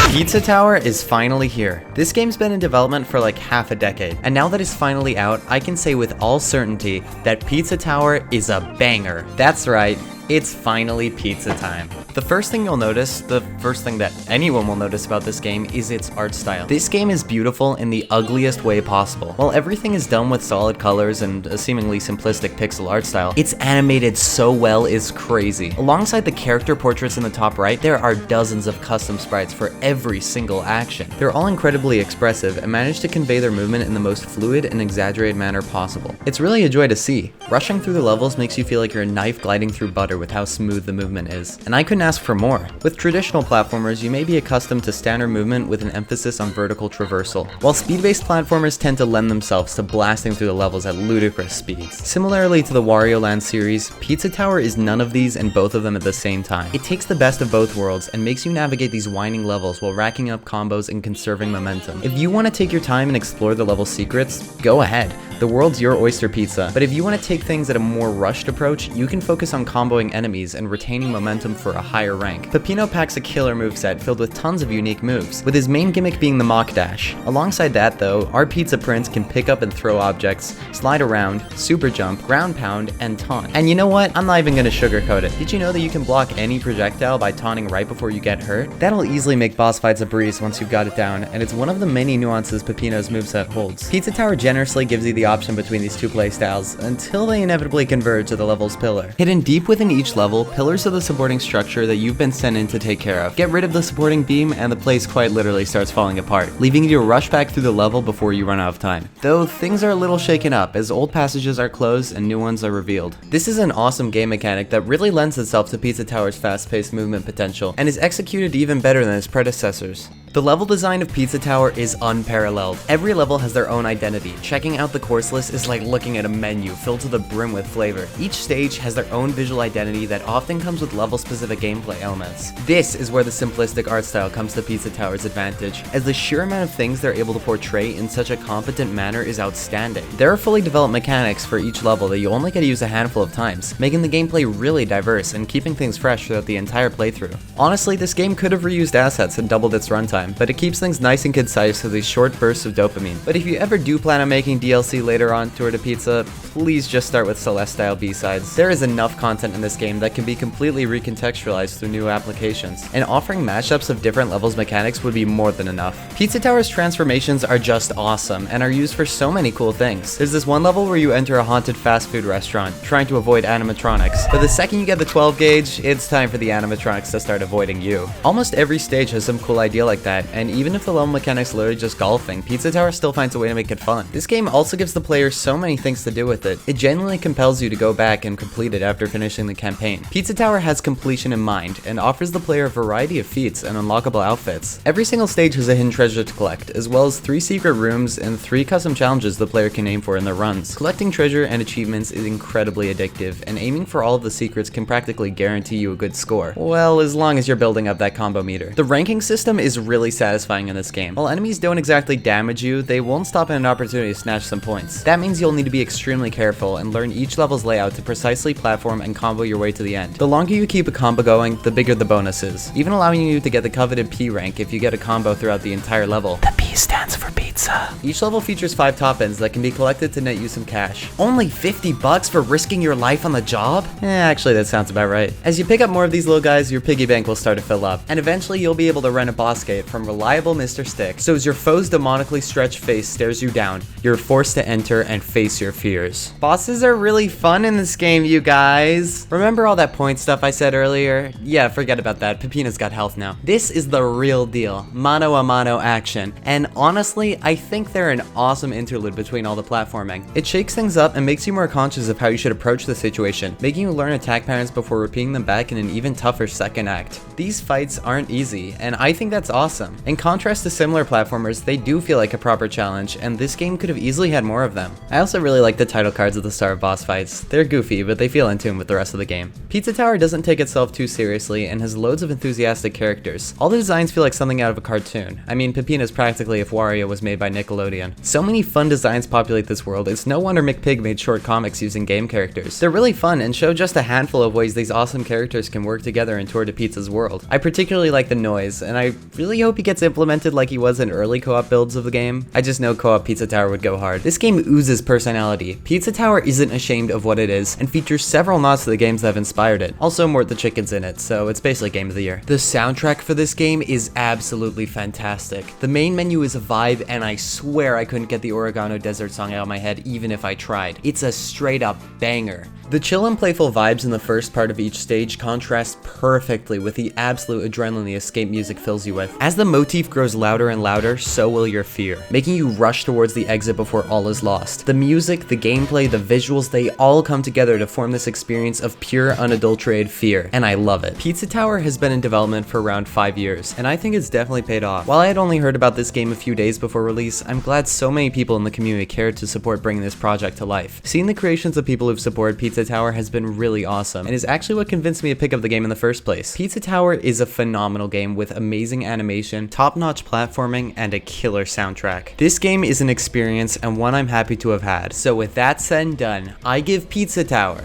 Pizza Tower is finally here. This game's been in development for like half a decade, and now that it's finally out, I can say with all certainty that Pizza Tower is a banger. That's right, it's finally pizza time. The first thing you'll notice, the first thing that anyone will notice about this game is its art style. This game is beautiful in the ugliest way possible. While everything is done with solid colors and a seemingly simplistic pixel art style, it's animated so well it's crazy. Alongside the character portraits in the top right, there are dozens of custom sprites for every single action. They're all incredibly expressive and manage to convey their movement in the most fluid and exaggerated manner possible. It's really a joy to see. Rushing through the levels makes you feel like you're a knife gliding through butter with how smooth the movement is, and I couldn't ask for more. With traditional platformers, you may be accustomed to standard movement with an emphasis on vertical traversal, while speed-based platformers tend to lend themselves to blasting through the levels at ludicrous speeds. Similarly to the Wario Land series, Pizza Tower is none of these and both of them at the same time. It takes the best of both worlds and makes you navigate these winding levels while racking up combos and conserving momentum. If you want to take your time and explore the level secrets, go ahead. The world's your oyster pizza, but if you want to take things at a more rushed approach, you can focus on comboing enemies and retaining momentum for a higher rank. Peppino packs a killer moveset filled with tons of unique moves, with his main gimmick being the mock dash. Alongside that though, our pizza prince can pick up and throw objects, slide around, super jump, ground pound, and taunt. And you know what? I'm not even gonna sugarcoat it. Did you know that you can block any projectile by taunting right before you get hurt? That'll easily make boss fights a breeze once you've got it down, and it's one of the many nuances Peppino's moveset holds. Pizza Tower generously gives you the option between these two playstyles until they inevitably converge to the level's pillar. Hidden deep within each level, pillars are the supporting structure that you've been sent in to take care of. Get rid of the supporting beam and the place quite literally starts falling apart, leaving you to rush back through the level before you run out of time. Though things are a little shaken up as old passages are closed and new ones are revealed. This is an awesome game mechanic that really lends itself to Pizza Tower's fast-paced movement potential and is executed even better than its predecessors. The level design of Pizza Tower is unparalleled. Every level has their own identity. Checking out the course list is like looking at a menu filled to the brim with flavor. Each stage has their own visual identity that often comes with level-specific gameplay elements. This is where the simplistic art style comes to Pizza Tower's advantage, as the sheer amount of things they're able to portray in such a competent manner is outstanding. There are fully developed mechanics for each level that you only get to use a handful of times, making the gameplay really diverse and keeping things fresh throughout the entire playthrough. Honestly, this game could have reused assets and doubled its runtime, but it keeps things nice and concise with these short bursts of dopamine. But if you ever do plan on making DLC later on Tour de Pizza, please just start with Celeste-style B-sides. There is enough content in this game that can be completely recontextualized through new applications, and offering mashups of different levels mechanics would be more than enough. Pizza Tower's transformations are just awesome and are used for so many cool things. There's this one level where you enter a haunted fast food restaurant, trying to avoid animatronics, but the second you get the 12 gauge, it's time for the animatronics to start avoiding you. Almost every stage has some cool idea like that, and even if the level mechanic's literally just golfing, Pizza Tower still finds a way to make it fun. This game also gives the player so many things to do with it. It genuinely compels you to go back and complete it after finishing the campaign. Pizza Tower has completion in mind, and offers the player a variety of feats and unlockable outfits. Every single stage has a hidden treasure to collect, as well as 3 secret rooms and 3 custom challenges the player can aim for in their runs. Collecting treasure and achievements is incredibly addictive, and aiming for all of the secrets can practically guarantee you a good score. Well, as long as you're building up that combo meter. The ranking system is really satisfying in this game. While enemies don't exactly damage you, they won't stop at an opportunity to snatch some points. That means you'll need to be extremely careful and learn each level's layout to precisely platform and combo your way to the end. The longer you keep a combo going, the bigger the bonus is, even allowing you to get the coveted P rank if you get a combo throughout the entire level. The P stands for pizza. Each level features 5 top ends that can be collected to net you some cash. Only $50 for risking your life on the job? Actually that sounds about right. As you pick up more of these little guys, your piggy bank will start to fill up, and eventually you'll be able to rent a boss gate from reliable Mr. Stick. So as your foe's demonically stretched face stares you down, you're forced to enter and face your fears. Bosses are really fun in this game, you guys. Remember all that point stuff I said earlier? Yeah, forget about that. Peppino's got health now. This is the real deal. Mano a mano action. And honestly, I think they're an awesome interlude between all the platforming. It shakes things up and makes you more conscious of how you should approach the situation, making you learn attack patterns before repeating them back in an even tougher second act. These fights aren't easy, and I think that's awesome. In contrast to similar platformers, they do feel like a proper challenge, and this game could have easily had more of them. I also really like the title cards at the start of boss fights. They're goofy, but they feel in tune with the rest of the game. Pizza Tower doesn't take itself too seriously and has loads of enthusiastic characters. All the designs feel like something out of a cartoon. I mean, Peppino's practically specifically if Wario was made by Nickelodeon. So many fun designs populate this world, it's no wonder McPig made short comics using game characters. They're really fun and show just a handful of ways these awesome characters can work together in Tour de Pizza's world. I particularly like the noise, and I really hope he gets implemented like he was in early co-op builds of the game. I just know co-op Pizza Tower would go hard. This game oozes personality. Pizza Tower isn't ashamed of what it is, and features several nods to the games that have inspired it. Also, Mort the Chicken's in it, so it's basically Game of the Year. The soundtrack for this game is absolutely fantastic. The main menu is a vibe, and I swear I couldn't get the Oregano Desert song out of my head even if I tried. It's a straight up banger. The chill and playful vibes in the first part of each stage contrast perfectly with the absolute adrenaline the escape music fills you with. As the motif grows louder and louder, so will your fear, making you rush towards the exit before all is lost. The music, the gameplay, the visuals, they all come together to form this experience of pure, unadulterated fear, and I love it. Pizza Tower has been in development for around 5 years, and I think it's definitely paid off. While I had only heard about this game a few days before release, I'm glad so many people in the community cared to support bringing this project to life. Seeing the creations of people who've supported Pizza Tower has been really awesome, and is actually what convinced me to pick up the game in the first place. Pizza Tower is a phenomenal game with amazing animation, top-notch platforming, and a killer soundtrack. This game is an experience and one I'm happy to have had. So with that said and done, I give Pizza Tower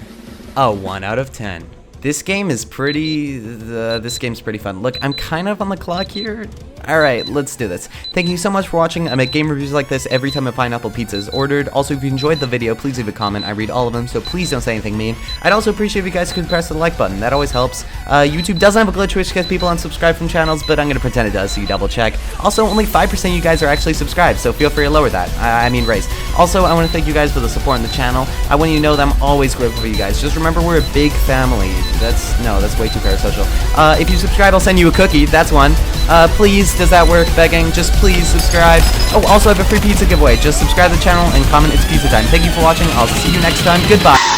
a 1 out of 10. This game is pretty fun. Look, I'm kind of on the clock here. Alright, let's do this. Thank you so much for watching. I make game reviews like this every time a pineapple pizza is ordered. Also, if you enjoyed the video, please leave a comment. I read all of them, so please don't say anything mean. I'd also appreciate if you guys could press the like button. That always helps. YouTube doesn't have a glitch which gets people unsubscribed from channels, but I'm gonna pretend it does, so you double check. Also, only 5% of you guys are actually subscribed, so feel free to lower that. I mean raise. Also, I want to thank you guys for the support on the channel. I want you to know that I'm always grateful for you guys. Just remember, we're a big family. That's way too parasocial. If you subscribe, I'll send you a cookie. That's one. Please, does that work? Begging, just please subscribe. Oh, also I have a free pizza giveaway. Just subscribe to the channel and comment it's pizza time. Thank you for watching. I'll see you next time. Goodbye.